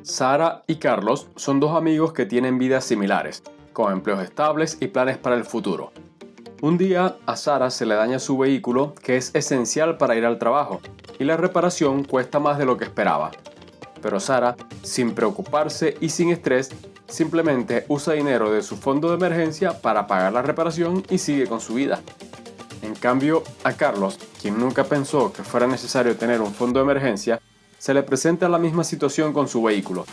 Sara y Carlos son dos amigos que tienen vidas similares, con empleos estables y planes para el futuro. Un día a Sara se le daña su vehículo, que es esencial para ir al trabajo, y la reparación cuesta más de lo que esperaba. Pero Sara, sin preocuparse y sin estrés, simplemente usa dinero de su fondo de emergencia para pagar la reparación y sigue con su vida. En cambio, a Carlos, quien nunca pensó que fuera necesario tener un fondo de emergencia, se le presenta la misma situación con su vehículo.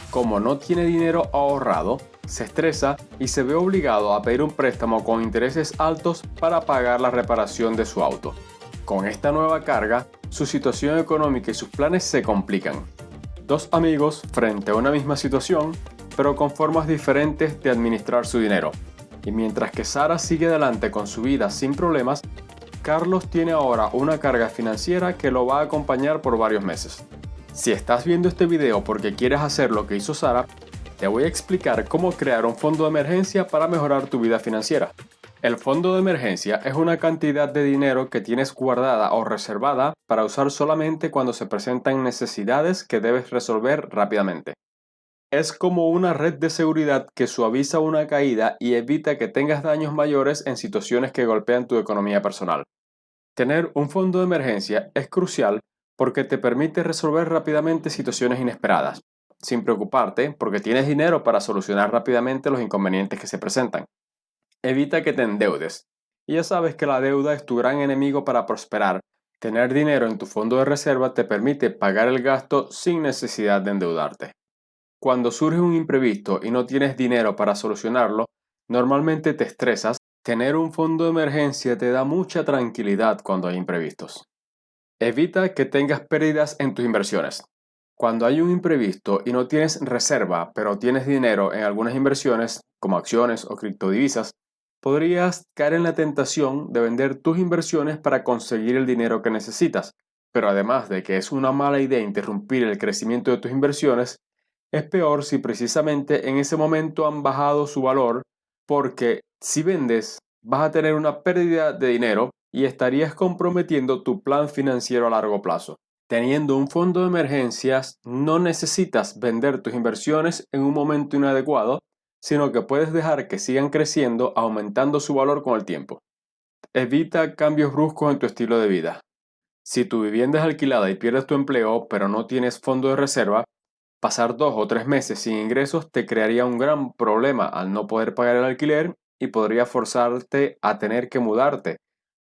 Como no tiene dinero ahorrado, se estresa y se ve obligado a pedir un préstamo con intereses altos para pagar la reparación de su auto. Con esta nueva carga, su situación económica y sus planes se complican. Dos amigos frente a una misma situación, pero con formas diferentes de administrar su dinero. Y mientras que Sara sigue adelante con su vida sin problemas, Carlos tiene ahora una carga financiera que lo va a acompañar por varios meses. Si estás viendo este video porque quieres hacer lo que hizo Sara, te voy a explicar cómo crear un fondo de emergencia para mejorar tu vida financiera. El fondo de emergencia es una cantidad de dinero que tienes guardada o reservada para usar solamente cuando se presentan necesidades que debes resolver rápidamente. Es como una red de seguridad que suaviza una caída y evita que tengas daños mayores en situaciones que golpean tu economía personal. Tener un fondo de emergencia es crucial porque te permite resolver rápidamente situaciones inesperadas, sin preocuparte porque tienes dinero para solucionar rápidamente los inconvenientes que se presentan. Evita que te endeudes. Y ya sabes que la deuda es tu gran enemigo para prosperar. Tener dinero en tu fondo de reserva te permite pagar el gasto sin necesidad de endeudarte. Cuando surge un imprevisto y no tienes dinero para solucionarlo, normalmente te estresas. Tener un fondo de emergencia te da mucha tranquilidad cuando hay imprevistos. Evita que tengas pérdidas en tus inversiones. Cuando hay un imprevisto y no tienes reserva, pero tienes dinero en algunas inversiones, como acciones o criptodivisas, podrías caer en la tentación de vender tus inversiones para conseguir el dinero que necesitas. Pero además de que es una mala idea interrumpir el crecimiento de tus inversiones, es peor si precisamente en ese momento han bajado su valor, porque si vendes vas a tener una pérdida de dinero y estarías comprometiendo tu plan financiero a largo plazo. Teniendo un fondo de emergencias, no necesitas vender tus inversiones en un momento inadecuado, sino que puedes dejar que sigan creciendo, aumentando su valor con el tiempo. Evita cambios bruscos en tu estilo de vida. Si tu vivienda es alquilada y pierdes tu empleo, pero no tienes fondo de reserva, pasar 2 o 3 meses sin ingresos te crearía un gran problema al no poder pagar el alquiler y podría forzarte a tener que mudarte,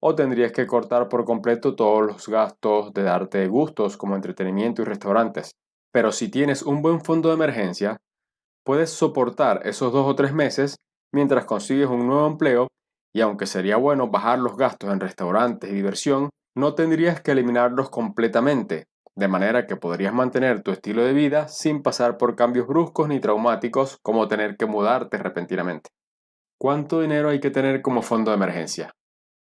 o tendrías que cortar por completo todos los gastos de darte gustos como entretenimiento y restaurantes. Pero si tienes un buen fondo de emergencia, puedes soportar esos 2 o 3 meses mientras consigues un nuevo empleo, y aunque sería bueno bajar los gastos en restaurantes y diversión, no tendrías que eliminarlos completamente, de manera que podrías mantener tu estilo de vida sin pasar por cambios bruscos ni traumáticos como tener que mudarte repentinamente. ¿Cuánto dinero hay que tener como fondo de emergencia?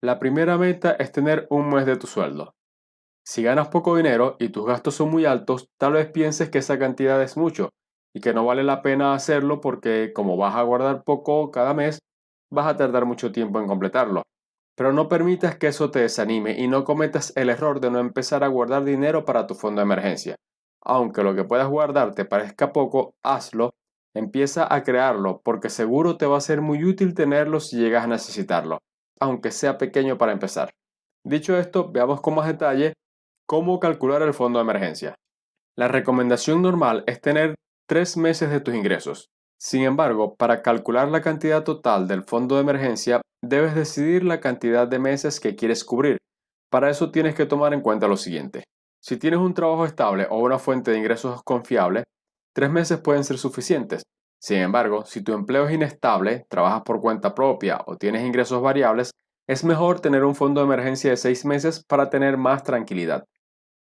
La primera meta es tener un mes de tu sueldo. Si ganas poco dinero y tus gastos son muy altos, tal vez pienses que esa cantidad es mucho y que no vale la pena hacerlo porque como vas a guardar poco cada mes, vas a tardar mucho tiempo en completarlo. Pero no permitas que eso te desanime y no cometas el error de no empezar a guardar dinero para tu fondo de emergencia. Aunque lo que puedas guardar te parezca poco, hazlo, empieza a crearlo porque seguro te va a ser muy útil tenerlo si llegas a necesitarlo, aunque sea pequeño para empezar. Dicho esto, veamos con más detalle cómo calcular el fondo de emergencia. La recomendación normal es tener 3 meses de tus ingresos. Sin embargo, para calcular la cantidad total del fondo de emergencia, debes decidir la cantidad de meses que quieres cubrir. Para eso tienes que tomar en cuenta lo siguiente. Si tienes un trabajo estable o una fuente de ingresos confiable, 3 meses pueden ser suficientes. Sin embargo, si tu empleo es inestable, trabajas por cuenta propia o tienes ingresos variables, es mejor tener un fondo de emergencia de 6 meses para tener más tranquilidad.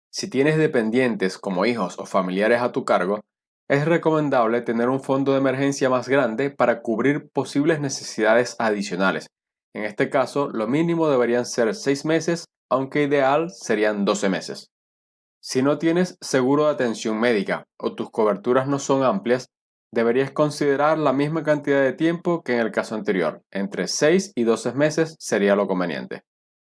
Si tienes dependientes como hijos o familiares a tu cargo, es recomendable tener un fondo de emergencia más grande para cubrir posibles necesidades adicionales. En este caso, lo mínimo deberían ser 6 meses, aunque ideal serían 12 meses. Si no tienes seguro de atención médica o tus coberturas no son amplias, deberías considerar la misma cantidad de tiempo que en el caso anterior. Entre 6 y 12 meses sería lo conveniente.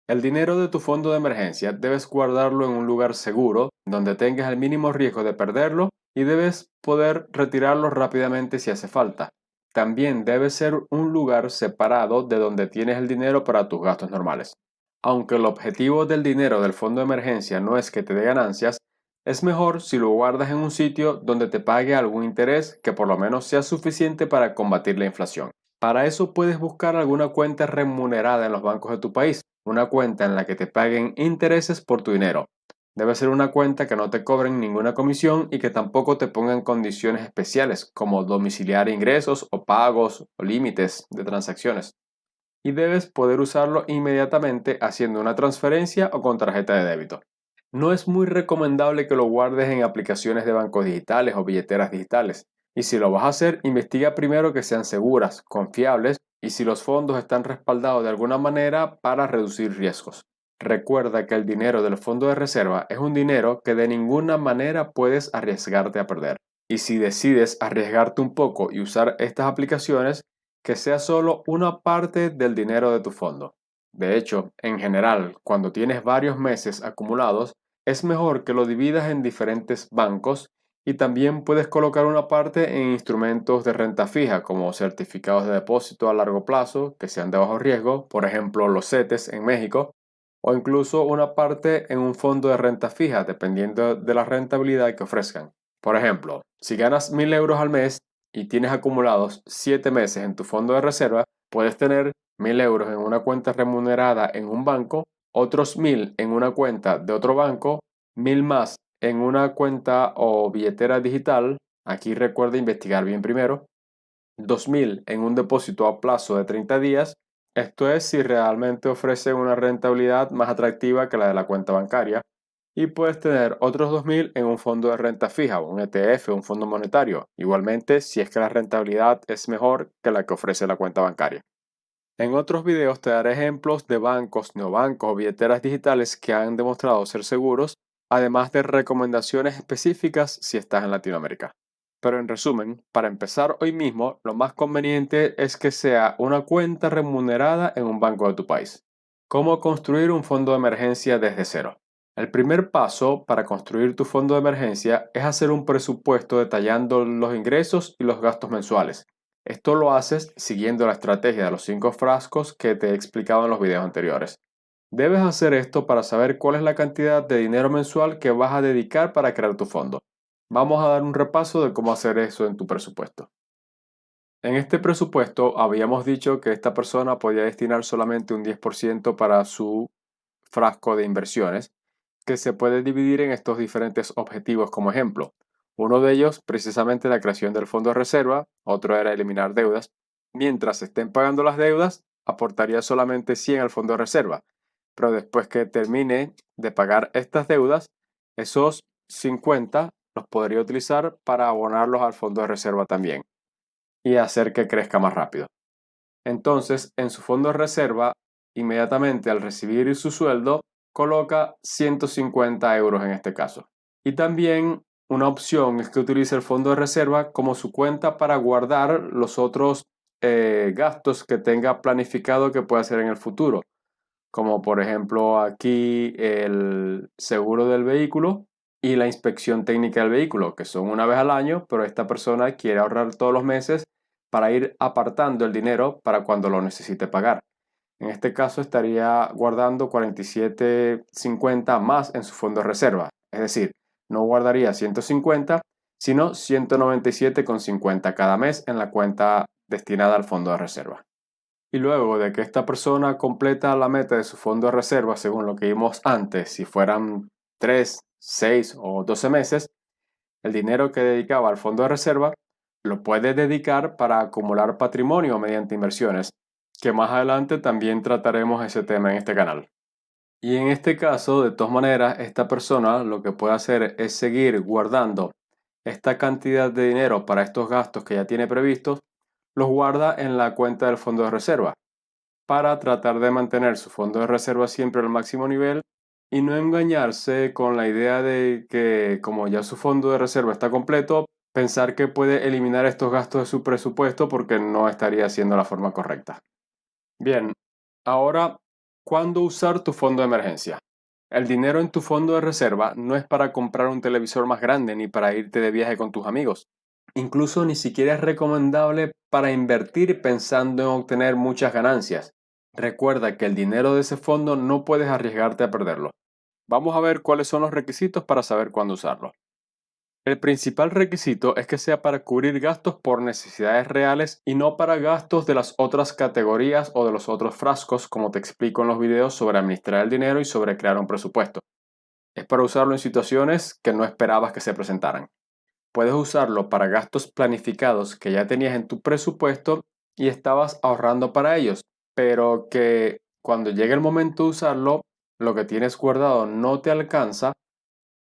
El dinero de tu fondo de emergencia debes guardarlo en un lugar seguro, donde tengas el mínimo riesgo de perderlo y debes poder retirarlo rápidamente si hace falta. También debe ser un lugar separado de donde tienes el dinero para tus gastos normales. Aunque el objetivo del dinero del fondo de emergencia no es que te dé ganancias, es mejor si lo guardas en un sitio donde te pague algún interés que por lo menos sea suficiente para combatir la inflación. Para eso puedes buscar alguna cuenta remunerada en los bancos de tu país, una cuenta en la que te paguen intereses por tu dinero. Debe ser una cuenta que no te cobren ninguna comisión y que tampoco te pongan condiciones especiales como domiciliar ingresos o pagos o límites de transacciones. Y debes poder usarlo inmediatamente haciendo una transferencia o con tarjeta de débito. No es muy recomendable que lo guardes en aplicaciones de bancos digitales o billeteras digitales. Y si lo vas a hacer, investiga primero que sean seguras, confiables y si los fondos están respaldados de alguna manera para reducir riesgos. Recuerda que el dinero del fondo de reserva es un dinero que de ninguna manera puedes arriesgarte a perder. Y si decides arriesgarte un poco y usar estas aplicaciones, que sea solo una parte del dinero de tu fondo. De hecho, en general, cuando tienes varios meses acumulados, es mejor que lo dividas en diferentes bancos y también puedes colocar una parte en instrumentos de renta fija como certificados de depósito a largo plazo que sean de bajo riesgo, por ejemplo los CETES en México, o incluso una parte en un fondo de renta fija dependiendo de la rentabilidad que ofrezcan. Por ejemplo, si ganas 1.000 euros al mes y tienes acumulados 7 meses en tu fondo de reserva, puedes tener 1.000 euros en una cuenta remunerada en un banco, otros 1.000 en una cuenta de otro banco, 1.000 más en una cuenta o billetera digital, aquí recuerda investigar bien primero, 2.000 en un depósito a plazo de 30 días, esto es si realmente ofrece una rentabilidad más atractiva que la de la cuenta bancaria, y puedes tener otros 2.000 en un fondo de renta fija, un ETF, un fondo monetario, igualmente si es que la rentabilidad es mejor que la que ofrece la cuenta bancaria. En otros videos te daré ejemplos de bancos, neobancos o billeteras digitales que han demostrado ser seguros, además de recomendaciones específicas si estás en Latinoamérica. Pero en resumen, para empezar hoy mismo, lo más conveniente es que sea una cuenta remunerada en un banco de tu país. ¿Cómo construir un fondo de emergencia desde cero? El primer paso para construir tu fondo de emergencia es hacer un presupuesto detallando los ingresos y los gastos mensuales. Esto lo haces siguiendo la estrategia de los 5 frascos que te he explicado en los videos anteriores. Debes hacer esto para saber cuál es la cantidad de dinero mensual que vas a dedicar para crear tu fondo. Vamos a dar un repaso de cómo hacer eso en tu presupuesto. En este presupuesto habíamos dicho que esta persona podía destinar solamente un 10% para su frasco de inversiones, que se puede dividir en estos diferentes objetivos como ejemplo. Uno de ellos, precisamente la creación del fondo de reserva, otro era eliminar deudas. Mientras estén pagando las deudas, aportaría solamente 100 al fondo de reserva, pero después que termine de pagar estas deudas, esos 50 los podría utilizar para abonarlos al fondo de reserva también y hacer que crezca más rápido. Entonces, en su fondo de reserva, inmediatamente al recibir su sueldo, coloca 150 euros en este caso. Y también una opción es que utilice el fondo de reserva como su cuenta para guardar los otros gastos que tenga planificado que pueda hacer en el futuro, como por ejemplo aquí el seguro del vehículo y la inspección técnica del vehículo, que son una vez al año, pero esta persona quiere ahorrar todos los meses para ir apartando el dinero para cuando lo necesite pagar. En este caso estaría guardando 47,50 más en su fondo de reserva, es decir, no guardaría 150, sino 197,50 cada mes en la cuenta destinada al fondo de reserva. Y luego de que esta persona completa la meta de su fondo de reserva, según lo que vimos antes, si fueran 3, 6 o 12 meses, el dinero que dedicaba al fondo de reserva lo puede dedicar para acumular patrimonio mediante inversiones, que más adelante también trataremos ese tema en este canal. Y en este caso, de todas maneras, esta persona lo que puede hacer es seguir guardando esta cantidad de dinero para estos gastos que ya tiene previstos, los guarda en la cuenta del fondo de reserva para tratar de mantener su fondo de reserva siempre al máximo nivel y no engañarse con la idea de que como ya su fondo de reserva está completo, pensar que puede eliminar estos gastos de su presupuesto porque no estaría haciendo la forma correcta. Bien, ahora, ¿Cuándo usar tu fondo de emergencia? El dinero en tu fondo de reserva no es para comprar un televisor más grande ni para irte de viaje con tus amigos. Incluso ni siquiera es recomendable para invertir pensando en obtener muchas ganancias. Recuerda que el dinero de ese fondo no puedes arriesgarte a perderlo. Vamos a ver cuáles son los requisitos para saber cuándo usarlo. El principal requisito es que sea para cubrir gastos por necesidades reales y no para gastos de las otras categorías o de los otros frascos, como te explico en los videos sobre administrar el dinero y sobre crear un presupuesto. Es para usarlo en situaciones que no esperabas que se presentaran. Puedes usarlo para gastos planificados que ya tenías en tu presupuesto y estabas ahorrando para ellos, pero que cuando llegue el momento de usarlo, lo que tienes guardado no te alcanza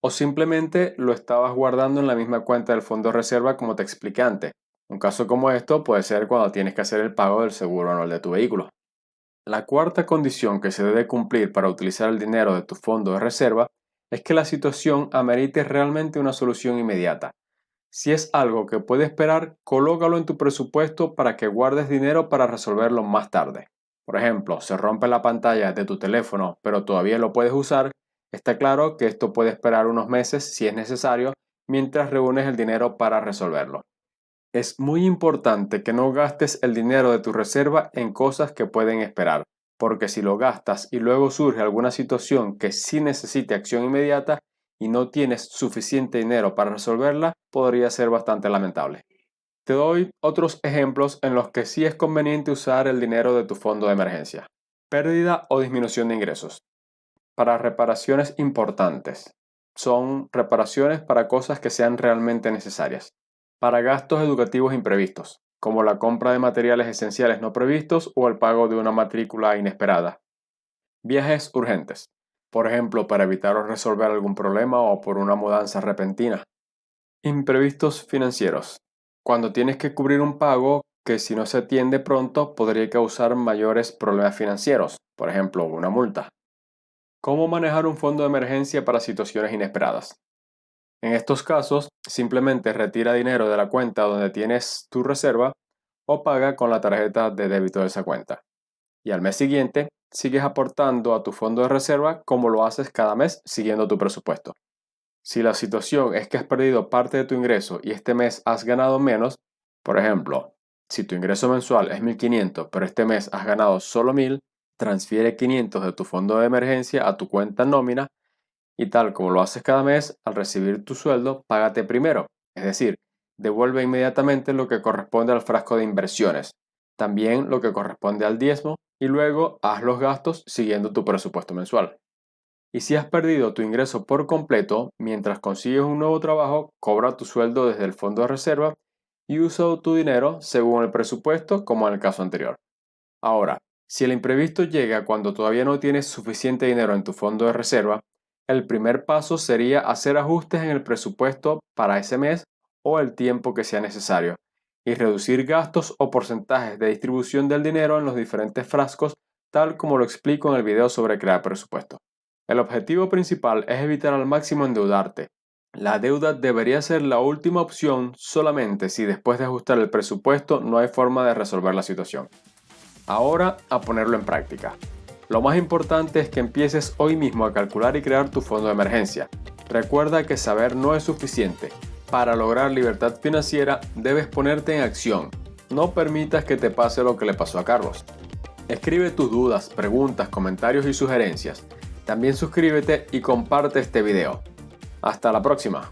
o simplemente lo estabas guardando en la misma cuenta del fondo de reserva como te expliqué antes. Un caso como esto puede ser cuando tienes que hacer el pago del seguro anual de tu vehículo. La cuarta condición que se debe cumplir para utilizar el dinero de tu fondo de reserva es que la situación amerite realmente una solución inmediata. Si es algo que puede esperar, colócalo en tu presupuesto para que guardes dinero para resolverlo más tarde. Por ejemplo, se rompe la pantalla de tu teléfono, pero todavía lo puedes usar. Está claro que esto puede esperar unos meses si es necesario, mientras reúnes el dinero para resolverlo. Es muy importante que no gastes el dinero de tu reserva en cosas que pueden esperar, porque si lo gastas y luego surge alguna situación que sí necesite acción inmediata y no tienes suficiente dinero para resolverla, podría ser bastante lamentable. Te doy otros ejemplos en los que sí es conveniente usar el dinero de tu fondo de emergencia. Pérdida o disminución de ingresos. Para reparaciones importantes. Son reparaciones para cosas que sean realmente necesarias. Para gastos educativos imprevistos, como la compra de materiales esenciales no previstos o el pago de una matrícula inesperada. Viajes urgentes, por ejemplo, para evitar o resolver algún problema o por una mudanza repentina. Imprevistos financieros, cuando tienes que cubrir un pago que si no se atiende pronto podría causar mayores problemas financieros, por ejemplo, una multa. ¿Cómo manejar un fondo de emergencia para situaciones inesperadas? En estos casos, simplemente retira dinero de la cuenta donde tienes tu reserva o paga con la tarjeta de débito de esa cuenta. Y al mes siguiente, sigues aportando a tu fondo de reserva como lo haces cada mes siguiendo tu presupuesto. Si la situación es que has perdido parte de tu ingreso y este mes has ganado menos, por ejemplo, si tu ingreso mensual es 1.500 pero este mes has ganado solo 1.000, transfiere 500 de tu fondo de emergencia a tu cuenta nómina y tal como lo haces cada mes, al recibir tu sueldo, págate primero, es decir, devuelve inmediatamente lo que corresponde al frasco de inversiones, también lo que corresponde al diezmo y luego haz los gastos siguiendo tu presupuesto mensual. Y si has perdido tu ingreso por completo, mientras consigues un nuevo trabajo, cobra tu sueldo desde el fondo de reserva y usa tu dinero según el presupuesto como en el caso anterior. Ahora, si el imprevisto llega cuando todavía no tienes suficiente dinero en tu fondo de reserva, el primer paso sería hacer ajustes en el presupuesto para ese mes o el tiempo que sea necesario y reducir gastos o porcentajes de distribución del dinero en los diferentes frascos, tal como lo explico en el video sobre crear presupuesto. El objetivo principal es evitar al máximo endeudarte. La deuda debería ser la última opción solamente si después de ajustar el presupuesto no hay forma de resolver la situación. Ahora a ponerlo en práctica. Lo más importante es que empieces hoy mismo a calcular y crear tu fondo de emergencia. Recuerda que saber no es suficiente. Para lograr libertad financiera debes ponerte en acción. No permitas que te pase lo que le pasó a Carlos. Escribe tus dudas, preguntas, comentarios y sugerencias. También suscríbete y comparte este video. Hasta la próxima.